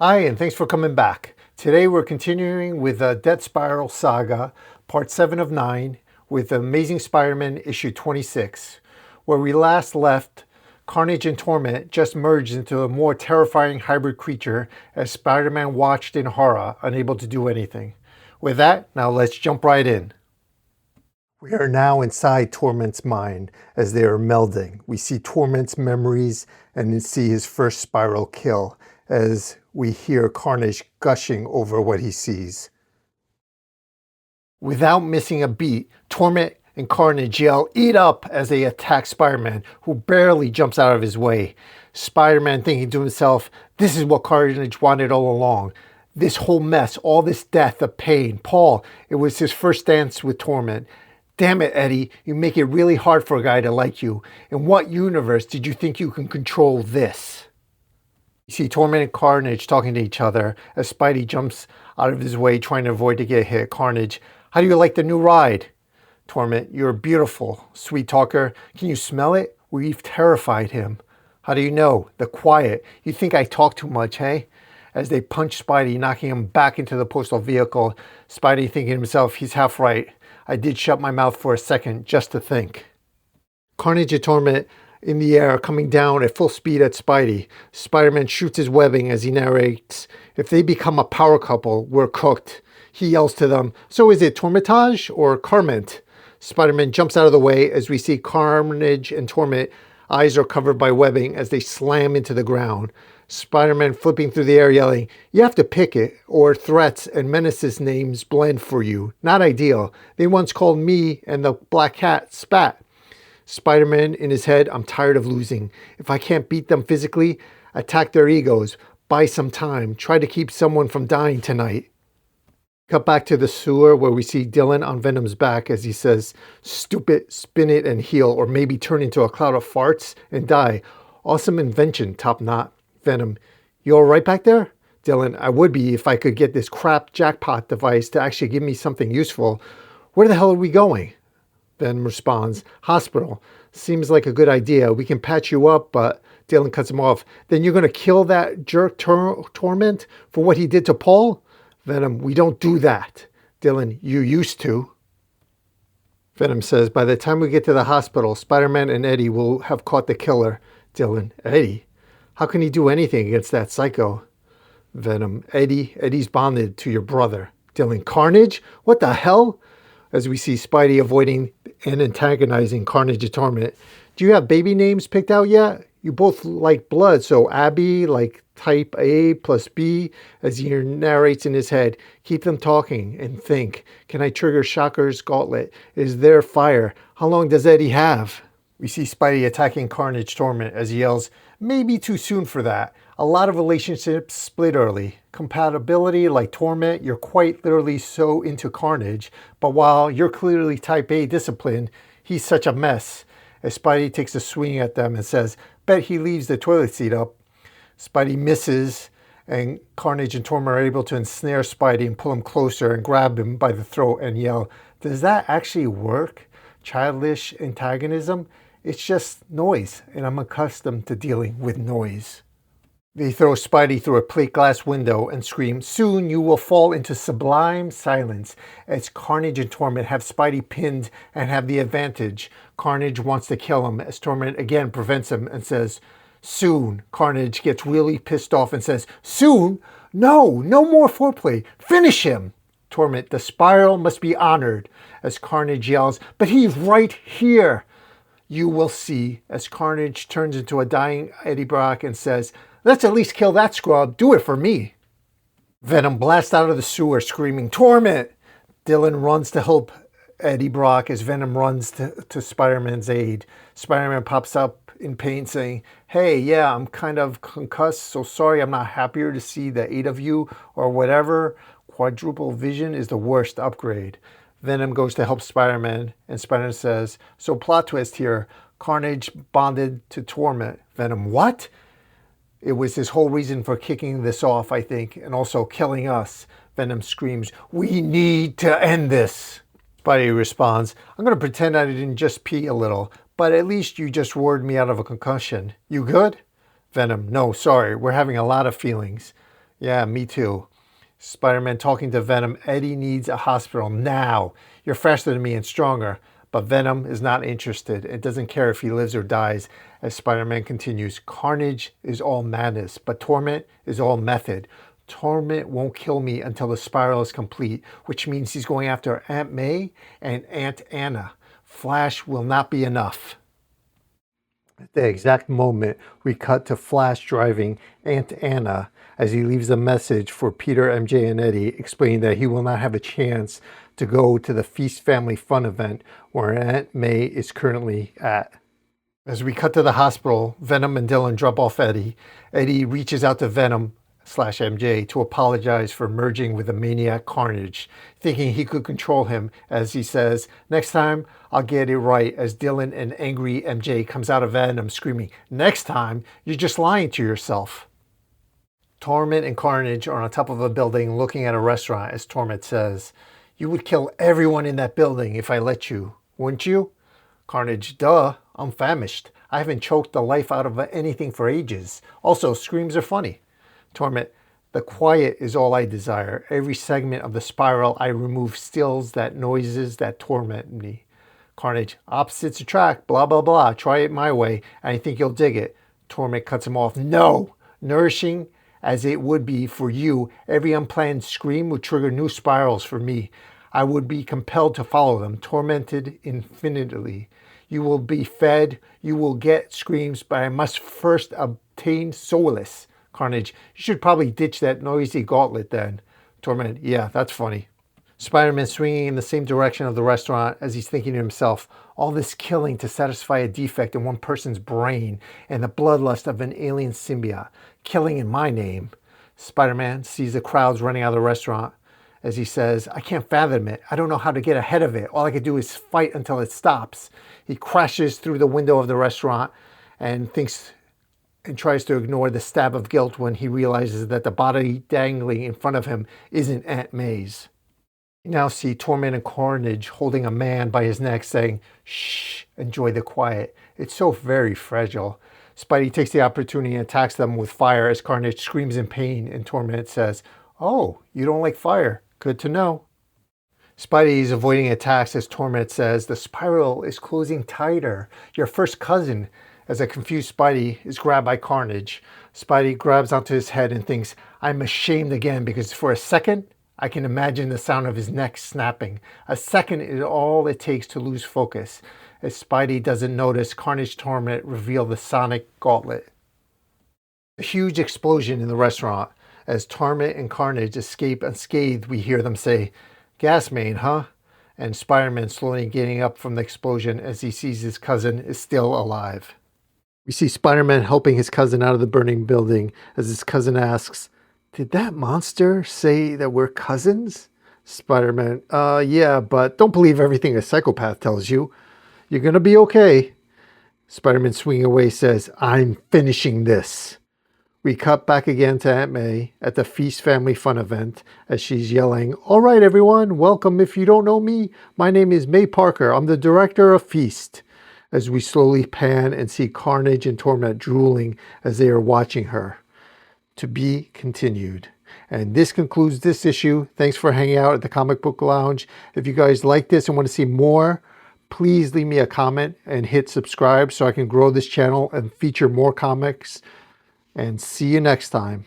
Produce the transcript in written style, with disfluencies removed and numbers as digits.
Hi, and thanks for coming back. Today we're continuing with the Death Spiral Saga, part 7 of 9, with Amazing Spider-Man issue 26. Where we last left, Carnage and Torment just merged into a more terrifying hybrid creature as Spider-Man watched in horror, unable to do anything. With that, now let's jump right in. We are now inside Torment's mind as they are melding. We see Torment's memories and then see his first spiral kill as we hear Carnage gushing over what he sees. Without missing a beat, Torment and Carnage yell, "Eat up!" as they attack Spider-Man, who barely jumps out of his way. Spider-Man thinking to himself, this is what Carnage wanted all along. This whole mess, all this death, the pain. Paul, it was his first dance with Torment. Damn it, Eddie, you make it really hard for a guy to like you. In what universe did you think you can control this? You see Torment and Carnage talking to each other as Spidey jumps out of his way trying to avoid to get hit. Carnage, how do you like the new ride? Torment, you're beautiful, sweet talker. Can you smell it? We've terrified him. How do you know? The quiet. You think I talk too much, hey? As they punch Spidey, knocking him back into the postal vehicle. Spidey thinking to himself, he's half right. I did shut my mouth for a second just to think. Carnage and Torment in the air, coming down at full speed at Spidey. Spider-Man shoots his webbing as he narrates, if they become a power couple, we're cooked. He yells to them, so is it Tormentage or Carment? Spider-Man jumps out of the way as we see Carnage and Torment. Eyes are covered by webbing as they slam into the ground. Spider-Man flipping through the air yelling, you have to pick it, or threats and menaces names blend for you. Not ideal. They once called me and the Black Cat Spat. Spider-Man in his head, I'm tired of losing. If I can't beat them physically, attack their egos. Buy some time. Try to keep someone from dying tonight. Cut back to the sewer where we see Dylan on Venom's back as he says, stupid, spin it and heal, or maybe turn into a cloud of farts and die. Awesome invention, top knot. Venom, you all right back there? Dylan, I would be if I could get this crap jackpot device to actually give me something useful. Where the hell are we going? Venom responds, hospital. Seems like a good idea. We can patch you up, but Dylan cuts him off. Then you're going to kill that jerk Torment for what he did to Paul? Venom, we don't do that. Dylan, you used to. Venom says, by the time we get to the hospital, Spider-Man and Eddie will have caught the killer. Dylan, Eddie? How can he do anything against that psycho? Venom, Eddie's bonded to your brother. Dylan, Carnage? What the hell? As we see Spidey avoiding and antagonizing Carnage and Torment. Do you have baby names picked out yet? You both like blood, so Abby, like type A plus B, as he narrates in his head. Keep them talking and think. Can I trigger Shocker's gauntlet? Is there fire? How long does Eddie have? We see Spidey attacking Carnage Torment as he yells, maybe too soon for that. A lot of relationships split early. Compatibility like Torment, you're quite literally so into Carnage, but while you're clearly type A disciplined, he's such a mess. As Spidey takes a swing at them and says, bet he leaves the toilet seat up. Spidey misses, and Carnage and Torment are able to ensnare Spidey and pull him closer and grab him by the throat and yell, does that actually work? Childish antagonism? It's just noise, and I'm accustomed to dealing with noise. They throw Spidey through a plate glass window and scream, soon you will fall into sublime silence, as Carnage and Torment have Spidey pinned and have the advantage. Carnage wants to kill him as Torment again prevents him and says, soon. Carnage gets really pissed off and says, soon? No more foreplay. Finish him. Torment, the spiral must be honored, as Carnage yells, but he's right here. You will see, as Carnage turns into a dying Eddie Brock and says, let's at least kill that scrub. Do it for me. Venom blasts out of the sewer screaming, Torment! Dylan runs to help Eddie Brock as Venom runs to Spider-Man's aid. Spider-Man pops up in pain saying, hey, yeah, I'm kind of concussed, so sorry I'm not happier to see the 8 of you or whatever. Quadruple vision is the worst upgrade. Venom goes to help Spider-Man, and Spider-Man says, so plot twist here, Carnage bonded to Torment. Venom, what? It was his whole reason for kicking this off, I think, and also killing us. Venom screams, we need to end this. Spidey responds, I'm going to pretend I didn't just pee a little, but at least you just warded me out of a concussion. You good? Venom, no, sorry, we're having a lot of feelings. Yeah, me too. Spider-Man talking to Venom. Eddie needs a hospital now. You're faster than me and stronger. But Venom is not interested. It doesn't care if he lives or dies. As Spider-Man continues, Carnage is all madness, but Torment is all method. Torment won't kill me until the spiral is complete, which means he's going after Aunt May and Aunt Anna. Flash will not be enough. At the exact moment, we cut to Flash driving Aunt Anna as he leaves a message for Peter, MJ, and Eddie, explaining that he will not have a chance to go to the Feast Family Fun event where Aunt May is currently at. As we cut to the hospital, Venom and Dylan drop off Eddie. Eddie reaches out to Venom / MJ to apologize for merging with the maniac Carnage, thinking he could control him, as he says, "Next time, I'll get it right," as Dylan and angry MJ comes out of Venom screaming, "Next time? You're just lying to yourself." Torment and Carnage are on top of a building looking at a restaurant as Torment says, "You would kill everyone in that building if I let you, wouldn't you?" Carnage, "Duh, I'm famished. I haven't choked the life out of anything for ages. Also, screams are funny." Torment, "The quiet is all I desire. Every segment of the spiral I remove stills that noises that torment me." Carnage, "Opposites attract, blah, blah, blah. Try it my way, and I think you'll dig it." Torment cuts him off. "No! Nourishing as it would be for you, every unplanned scream would trigger new spirals for me. I would be compelled to follow them, tormented infinitely. You will be fed, you will get screams, but I must first obtain solace." Carnage, "You should probably ditch that noisy gauntlet then." Torment, "Yeah, that's funny." Spider-Man swinging in the same direction of the restaurant as he's thinking to himself, all this killing to satisfy a defect in one person's brain and the bloodlust of an alien symbiote. Killing in my name. Spider-Man sees the crowds running out of the restaurant as he says, "I can't fathom it. I don't know how to get ahead of it. All I can do is fight until it stops." He crashes through the window of the restaurant and tries to ignore the stab of guilt when he realizes that the body dangling in front of him isn't Aunt May's. You now see Torment and Carnage holding a man by his neck saying, "Shh, enjoy the quiet. It's so very fragile." Spidey takes the opportunity and attacks them with fire as Carnage screams in pain, and Torment says, "Oh, you don't like fire. Good to know." Spidey is avoiding attacks as Torment says, "The spiral is closing tighter. Your first cousin," as a confused Spidey is grabbed by Carnage. Spidey grabs onto his head and thinks, "I'm ashamed again," because for a second, I can imagine the sound of his neck snapping. A second is all it takes to lose focus. As Spidey doesn't notice, Carnage Torment reveal the sonic gauntlet. A huge explosion in the restaurant. As Torment and Carnage escape unscathed, we hear them say, "Gas main, huh?" And Spider-Man slowly getting up from the explosion as he sees his cousin is still alive. We see Spider-Man helping his cousin out of the burning building as his cousin asks, "Did that monster say that we're cousins?" Spider-Man, yeah, but don't believe everything a psychopath tells you. You're gonna be okay." Spider-Man swinging away says, "I'm finishing this." We cut back again to Aunt May at the Feast Family Fun event as she's yelling, "All right, everyone, welcome. If you don't know me, my name is May Parker. I'm the director of Feast." As we slowly pan and see Carnage and Torment drooling as they are watching her. To be continued. And this concludes this issue. Thanks for hanging out at the Comic Book Lounge. If you guys like this and want to see more, please leave me a comment and hit subscribe so I can grow this channel and feature more comics. And see you next time.